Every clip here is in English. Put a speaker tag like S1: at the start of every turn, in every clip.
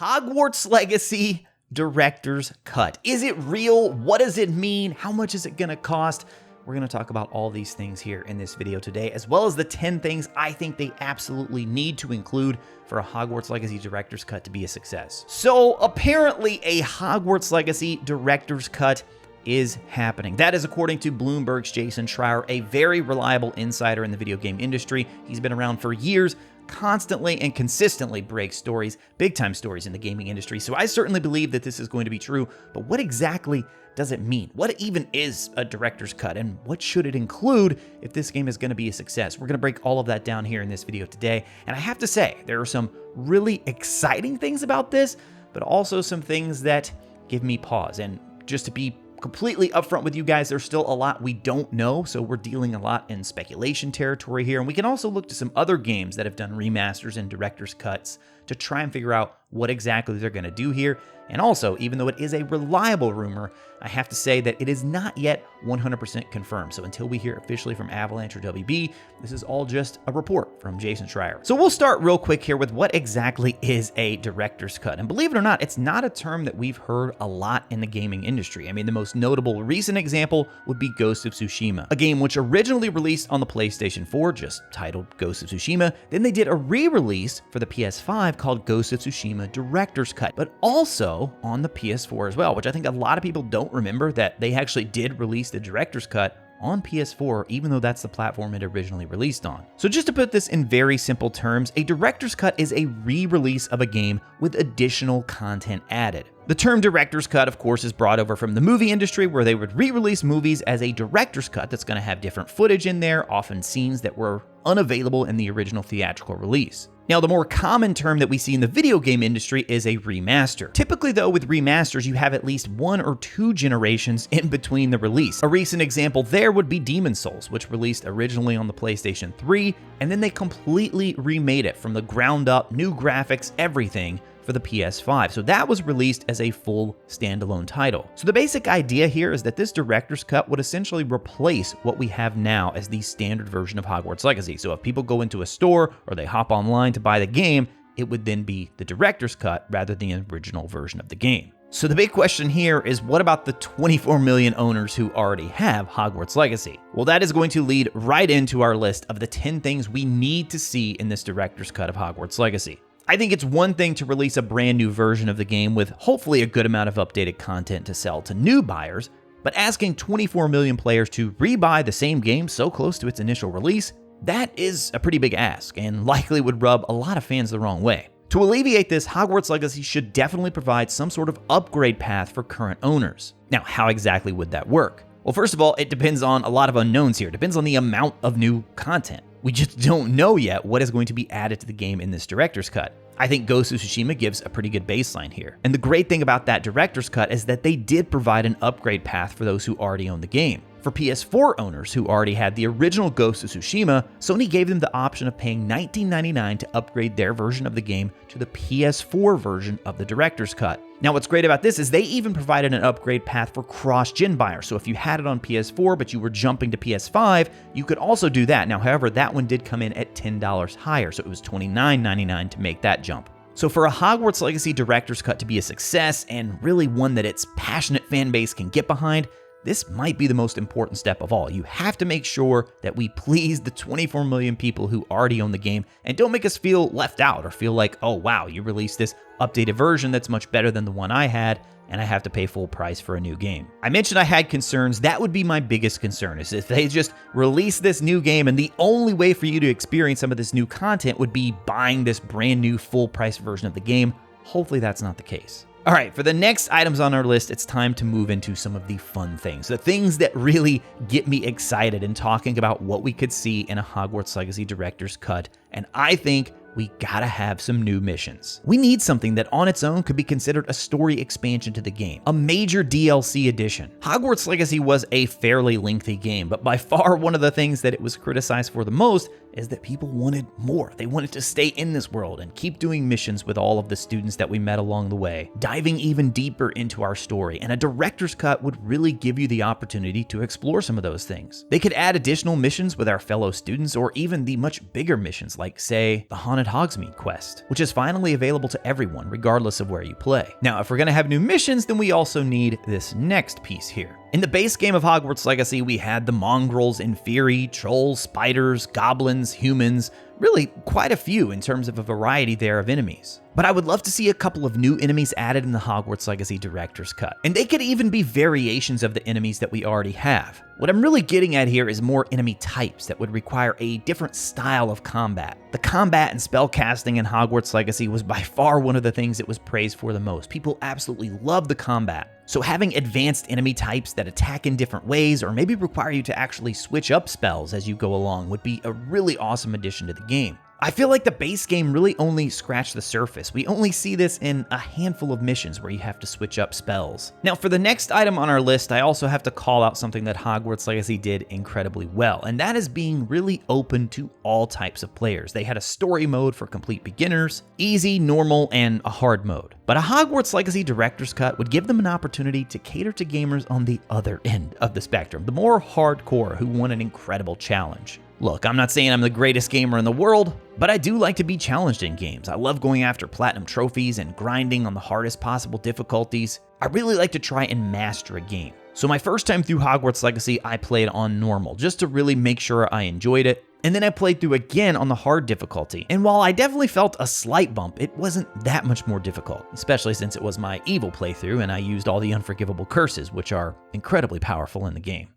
S1: Hogwarts Legacy Director's Cut. Is it real? What does it mean? How much is it gonna cost? We're gonna talk about all these things here in this video today, as well as the 10 things I think they absolutely need to include for a Hogwarts Legacy Director's Cut to be a success. So apparently a Hogwarts Legacy Director's Cut is happening. That is according to Bloomberg's Jason Schreier, a very reliable insider in the video game industry. He's been around for years, constantly and consistently breaks stories, big time stories in the gaming industry. So I certainly believe that this is going to be true, but what exactly does it mean? What even is a director's cut, and what should it include if this game is going to be a success? We're going to break all of that down here in this video today, and I have to say, there are some really exciting things about this, but also some things that give me pause. And just to be completely upfront with you guys, there's still a lot we don't know, so we're dealing a lot in speculation territory here, and we can also look to some other games that have done remasters and director's cuts to try and figure out what exactly they're going to do here. And also, even though it is a reliable rumor, I have to say that it is not yet 100% confirmed. So until we hear officially from Avalanche or WB, this is all just a report from Jason Schreier. So we'll start real quick here with what exactly is a director's cut. And believe it or not, it's not a term that we've heard a lot in the gaming industry. I mean, the most notable recent example would be Ghost of Tsushima, a game which originally released on the PlayStation 4, just titled Ghost of Tsushima. Then they did a re-release for the PS5 called Ghost of Tsushima Director's Cut, but also on the PS4 as well, which I think a lot of people don't remember that they actually did release the director's cut on PS4, even though that's the platform it originally released on. So just to put this in very simple terms, a director's cut is a re-release of a game with additional content added. The term director's cut, of course, is brought over from the movie industry, where they would re-release movies as a director's cut that's going to have different footage in there, often scenes that were unavailable in the original theatrical release. Now, the more common term that we see in the video game industry is a remaster. Typically, though, with remasters, you have at least 1 or 2 generations in between the release. A recent example there would be Demon's Souls, which released originally on the PlayStation 3, and then they completely remade it from the ground up, new graphics, everything, for the PS5. So that was released as a full standalone title. So the basic idea here is that this director's cut would essentially replace what we have now as the standard version of Hogwarts Legacy. So if people go into a store or they hop online to buy the game, it would then be the director's cut rather than the original version of the game. So the big question here is, what about the 24 million owners who already have Hogwarts Legacy? Well, that is going to lead right into our list of the 10 things we need to see in this director's cut of Hogwarts Legacy. I think it's one thing to release a brand new version of the game with hopefully a good amount of updated content to sell to new buyers, but asking 24 million players to rebuy the same game so close to its initial release, that is a pretty big ask and likely would rub a lot of fans the wrong way. To alleviate this, Hogwarts Legacy should definitely provide some sort of upgrade path for current owners. Now, how exactly would that work? Well, first of all, it depends on a lot of unknowns here. It depends on the amount of new content. We just don't know yet what is going to be added to the game in this director's cut. I think Ghost of Tsushima gives a pretty good baseline here. And the great thing about that director's cut is that they did provide an upgrade path for those who already own the game. For PS4 owners who already had the original Ghost of Tsushima, Sony gave them the option of paying $19.99 to upgrade their version of the game to the PS4 version of the director's cut. Now, what's great about this is they even provided an upgrade path for cross-gen buyers. So if you had it on PS4, but you were jumping to PS5, you could also do that. Now, however, that one did come in at $10 higher, so it was $29.99 to make that jump. So for a Hogwarts Legacy director's cut to be a success, and really one that its passionate fan base can get behind, this might be the most important step of all. You have to make sure that we please the 24 million people who already own the game and don't make us feel left out or feel like, oh wow, you released this updated version that's much better than the one I had, and I have to pay full price for a new game. I mentioned I had concerns. That would be my biggest concern, is if they just release this new game and the only way for you to experience some of this new content would be buying this brand new full price version of the game. Hopefully that's not the case. All right, for the next items on our list, it's time to move into some of the fun things, the things that really get me excited in talking about what we could see in a Hogwarts Legacy director's cut, and I think we gotta have some new missions. We need something that on its own could be considered a story expansion to the game, a major DLC addition. Hogwarts Legacy was a fairly lengthy game, but by far one of the things that it was criticized for the most is that people wanted more. They wanted to stay in this world and keep doing missions with all of the students that we met along the way, diving even deeper into our story, and a director's cut would really give you the opportunity to explore some of those things. They could add additional missions with our fellow students, or even the much bigger missions like, say, the Haunted Hogsmeade quest, which is finally available to everyone regardless of where you play. Now, if we're gonna have new missions, then we also need this next piece here. In the base game of Hogwarts Legacy, we had the mongrels, inferi, trolls, spiders, goblins, humans, really quite a few in terms of a variety there of enemies. But I would love to see a couple of new enemies added in the Hogwarts Legacy Director's Cut. And they could even be variations of the enemies that we already have. What I'm really getting at here is more enemy types that would require a different style of combat. The combat and spell casting in Hogwarts Legacy was by far one of the things it was praised for the most. People absolutely love the combat. So having advanced enemy types that attack in different ways, or maybe require you to actually switch up spells as you go along, would be a really awesome addition to the game. I feel like the base game really only scratched the surface. We only see this in a handful of missions where you have to switch up spells. Now, for the next item on our list, I also have to call out something that Hogwarts Legacy did incredibly well, and that is being really open to all types of players. They had a story mode for complete beginners, easy, normal, and a hard mode. But a Hogwarts Legacy Director's Cut would give them an opportunity to cater to gamers on the other end of the spectrum, the more hardcore who want an incredible challenge. Look, I'm not saying I'm the greatest gamer in the world, but I do like to be challenged in games. I love going after platinum trophies and grinding on the hardest possible difficulties. I really like to try and master a game. So my first time through Hogwarts Legacy, I played on normal, just to really make sure I enjoyed it. And then I played through again on the hard difficulty. And while I definitely felt a slight bump, it wasn't that much more difficult, especially since it was my evil playthrough and I used all the unforgivable curses, which are incredibly powerful in the game.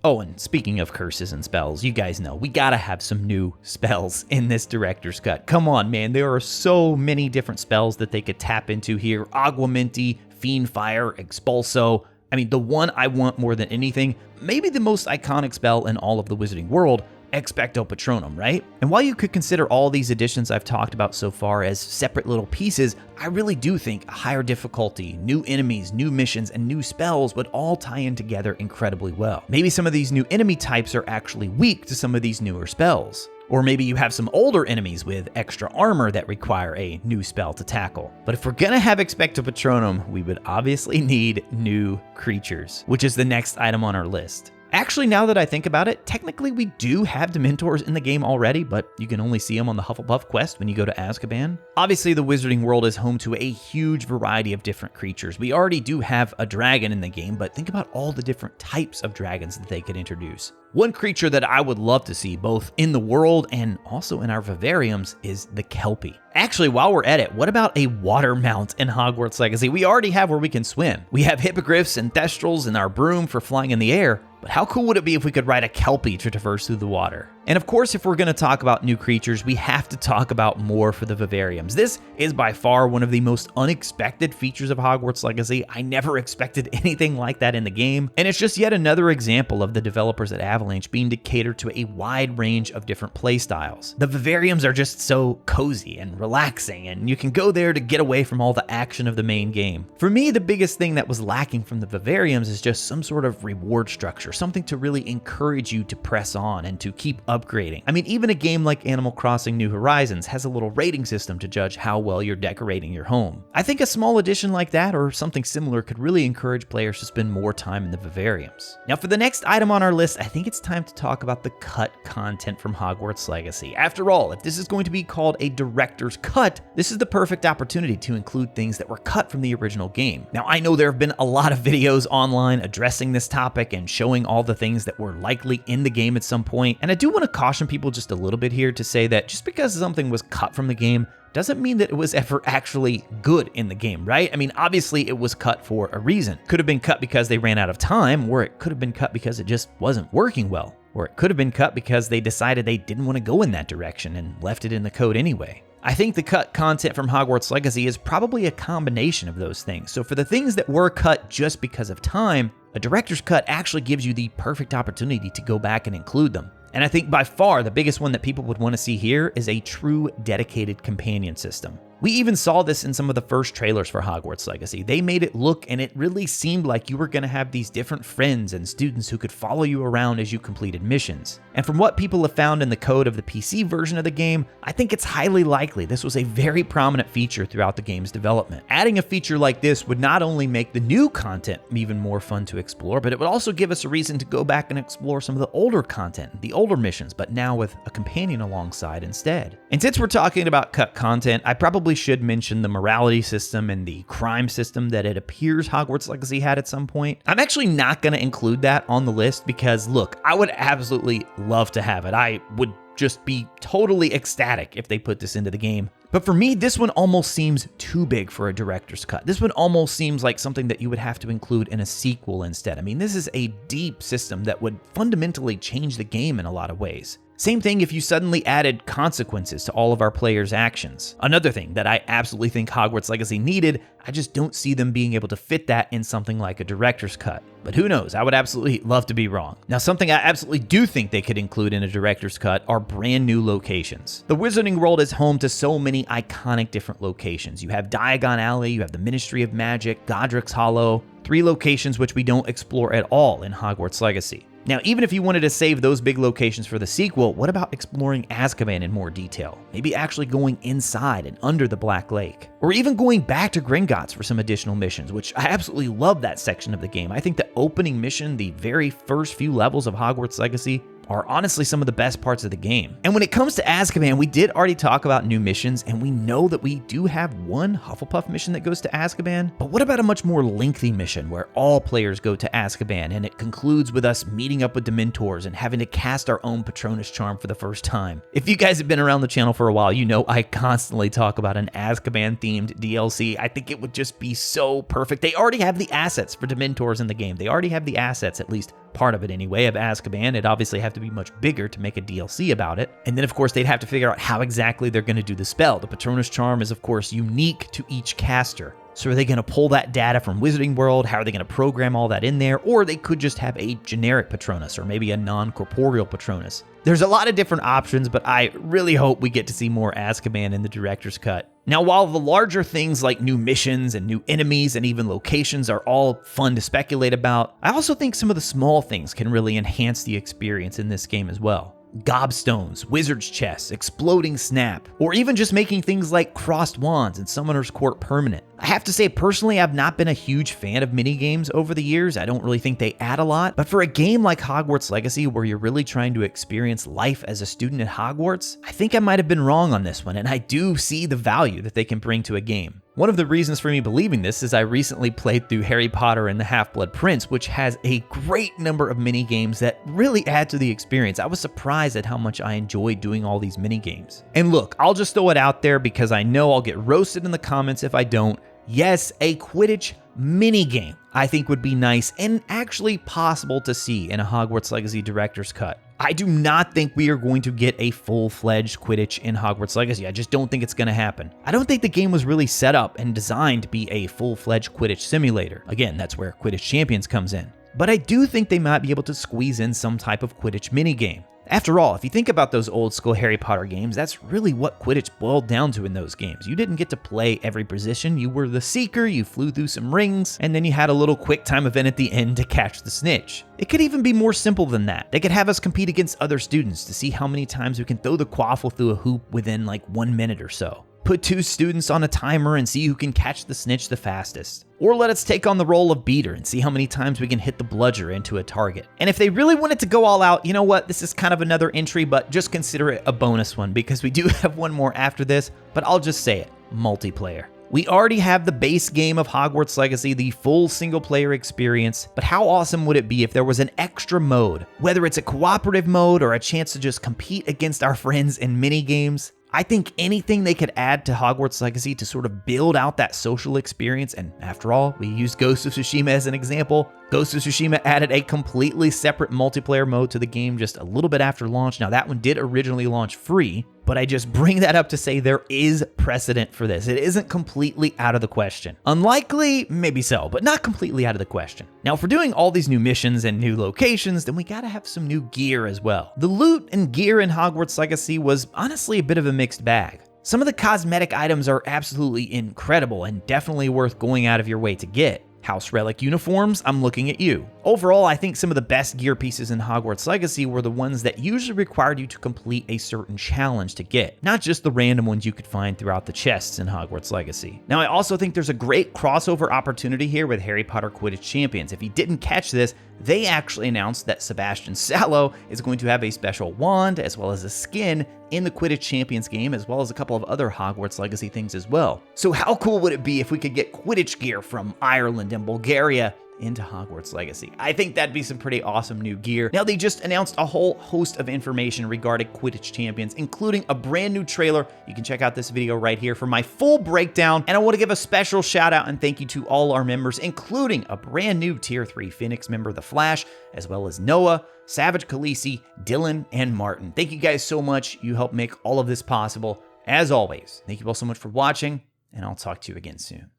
S1: Oh, and speaking of curses and spells, you guys know we gotta have some new spells in this Director's Cut. Come on, man, there are so many different spells that they could tap into here. Aguamenti, Fiendfire, Expulso. I mean, the one I want more than anything, maybe the most iconic spell in all of the Wizarding world, Expecto Patronum, right? And while you could consider all these additions I've talked about so far as separate little pieces, I really do think a higher difficulty, new enemies, new missions, and new spells would all tie in together incredibly well. Maybe some of these new enemy types are actually weak to some of these newer spells. Or maybe you have some older enemies with extra armor that require a new spell to tackle. But if we're gonna have Expecto Patronum, we would obviously need new creatures, which is the next item on our list. Actually, now that I think about it, technically we do have Dementors in the game already, but you can only see them on the Hufflepuff quest when you go to Azkaban. Obviously, the Wizarding world is home to a huge variety of different creatures. We already do have a dragon in the game, but think about all the different types of dragons that they could introduce. One creature that I would love to see both in the world and also in our vivariums is the Kelpie. Actually, while we're at it, what about a water mount in Hogwarts Legacy? We already have where we can swim. We have hippogriffs and thestrals and our broom for flying in the air, but how cool would it be if we could ride a Kelpie to traverse through the water? And of course, if we're going to talk about new creatures, we have to talk about more for the vivariums. This is by far one of the most unexpected features of Hogwarts Legacy. I never expected anything like that in the game, and it's just yet another example of the developers at Avalanche being to cater to a wide range of different playstyles. The vivariums are just so cozy and relaxing, and you can go there to get away from all the action of the main game. For me, the biggest thing that was lacking from the vivariums is just some sort of reward structure, something to really encourage you to press on and to keep upgrading. I mean, even a game like Animal Crossing New Horizons has a little rating system to judge how well you're decorating your home. I think a small addition like that or something similar could really encourage players to spend more time in the vivariums. Now, for the next item on our list, I think it's time to talk about the cut content from Hogwarts Legacy. After all, if this is going to be called a director's cut, this is the perfect opportunity to include things that were cut from the original game. Now, I know there have been a lot of videos online addressing this topic and showing all the things that were likely in the game at some point, and I do want to caution people just a little bit here to say that just because something was cut from the game doesn't mean that it was ever actually good in the game, right? I mean, obviously it was cut for a reason. Could have been cut because they ran out of time, or it could have been cut because it just wasn't working well, or it could have been cut because they decided they didn't want to go in that direction and left it in the code anyway. I think the cut content from Hogwarts Legacy is probably a combination of those things. So for the things that were cut just because of time, a director's cut actually gives you the perfect opportunity to go back and include them. And I think by far the biggest one that people would want to see here is a true dedicated companion system. We even saw this in some of the first trailers for Hogwarts Legacy. They made it look and it really seemed like you were going to have these different friends and students who could follow you around as you completed missions. And from what people have found in the code of the PC version of the game, I think it's highly likely this was a very prominent feature throughout the game's development. Adding a feature like this would not only make the new content even more fun to explore, but it would also give us a reason to go back and explore some of the older content, the older missions, but now with a companion alongside instead. And since we're talking about cut content, I probably should mention the morality system and the crime system that it appears Hogwarts Legacy had at some point. I'm actually not going to include that on the list because, look, I would absolutely love to have it. I would just be totally ecstatic if they put this into the game. But for me, this one almost seems too big for a director's cut. This one almost seems like something that you would have to include in a sequel instead. I mean, this is a deep system that would fundamentally change the game in a lot of ways. Same thing if you suddenly added consequences to all of our players' actions. Another thing that I absolutely think Hogwarts Legacy needed, I just don't see them being able to fit that in something like a director's cut. But who knows, I would absolutely love to be wrong. Now, something I absolutely do think they could include in a director's cut are brand new locations. The Wizarding World is home to so many iconic different locations. You have Diagon Alley, you have the Ministry of Magic, Godric's Hollow, 3 locations which we don't explore at all in Hogwarts Legacy. Now, even if you wanted to save those big locations for the sequel, what about exploring Azkaban in more detail? Maybe actually going inside and under the Black Lake. Or even going back to Gringotts for some additional missions, which I absolutely love that section of the game. I think the opening mission, the very first few levels of Hogwarts Legacy, are honestly some of the best parts of the game. And when it comes to Azkaban, we did already talk about new missions, and we know that we do have one Hufflepuff mission that goes to Azkaban, but what about a much more lengthy mission where all players go to Azkaban, and it concludes with us meeting up with Dementors and having to cast our own Patronus charm for the first time? If you guys have been around the channel for a while, you know I constantly talk about an Azkaban-themed DLC. I think it would just be so perfect. They already have the assets for Dementors in the game. They already have the assets, at least part of it anyway, of Azkaban. It'd obviously have to be much bigger to make a DLC about it. And then, of course, they'd have to figure out how exactly they're going to do the spell. The Patronus charm is, of course, unique to each caster. So are they going to pull that data from Wizarding World? How are they going to program all that in there? Or they could just have a generic Patronus or maybe a non-corporeal Patronus. There's a lot of different options, but I really hope we get to see more Azkaban in the director's cut. Now, while the larger things like new missions and new enemies and even locations are all fun to speculate about, I also think some of the small things can really enhance the experience in this game as well. Gobstones, Wizard's Chests, Exploding Snap, or even just making things like Crossed Wands and Summoner's Court permanent. I have to say, personally, I've not been a huge fan of minigames over the years. I don't really think they add a lot, but for a game like Hogwarts Legacy, where you're really trying to experience life as a student at Hogwarts, I think I might have been wrong on this one, and I do see the value that they can bring to a game. One of the reasons for me believing this is I recently played through Harry Potter and the Half-Blood Prince, which has a great number of mini-games that really add to the experience. I was surprised at how much I enjoyed doing all these mini-games. And look, I'll just throw it out there because I know I'll get roasted in the comments if I don't. Yes, a Quidditch mini-game I think would be nice and actually possible to see in a Hogwarts Legacy director's cut. I do not think we are going to get a full-fledged Quidditch in Hogwarts Legacy. I just don't think it's going to happen. I don't think the game was really set up and designed to be a full-fledged Quidditch simulator. Again, that's where Quidditch Champions comes in. But I do think they might be able to squeeze in some type of Quidditch minigame. After all, if you think about those old school Harry Potter games, that's really what Quidditch boiled down to in those games. You didn't get to play every position. You were the seeker, you flew through some rings, and then you had a little quick time event at the end to catch the snitch. It could even be more simple than that. They could have us compete against other students to see how many times we can throw the quaffle through a hoop within like 1 minute or so. Put 2 students on a timer and see who can catch the snitch the fastest. Or let us take on the role of beater and see how many times we can hit the bludger into a target. And if they really wanted to go all out, you know what? This is kind of another entry, but just consider it a bonus one because we do have one more after this, but I'll just say it, multiplayer. We already have the base game of Hogwarts Legacy, the full single-player experience, but how awesome would it be if there was an extra mode? Whether it's a cooperative mode or a chance to just compete against our friends in mini-games, I think anything they could add to Hogwarts Legacy to sort of build out that social experience, and after all, we used Ghost of Tsushima as an example. Ghost of Tsushima added a completely separate multiplayer mode to the game just a little bit after launch. Now, that one did originally launch free, but I just bring that up to say there is precedent for this. It isn't completely out of the question. Unlikely, maybe so, but not completely out of the question. Now, if we're doing all these new missions and new locations, then we gotta have some new gear as well. The loot and gear in Hogwarts Legacy was honestly a bit of a mixed bag. Some of the cosmetic items are absolutely incredible and definitely worth going out of your way to get. House Relic uniforms, I'm looking at you. Overall, I think some of the best gear pieces in Hogwarts Legacy were the ones that usually required you to complete a certain challenge to get, not just the random ones you could find throughout the chests in Hogwarts Legacy. Now, I also think there's a great crossover opportunity here with Harry Potter Quidditch Champions. If you didn't catch this, they actually announced that Sebastian Sallow is going to have a special wand as well as a skin in the Quidditch Champions game, as well as a couple of other Hogwarts Legacy things as well. So how cool would it be if we could get Quidditch gear from Ireland and Bulgaria into Hogwarts Legacy? I think that'd be some pretty awesome new gear. Now, they just announced a whole host of information regarding Quidditch Champions, including a brand new trailer. You can check out this video right here for my full breakdown. And I want to give a special shout out and thank you to all our members, including a brand new Tier 3 Phoenix member, The Flash, as well as Noah, Savage Khaleesi, Dylan, and Martin. Thank you guys so much. You help make all of this possible. As always, thank you all so much for watching, and I'll talk to you again soon.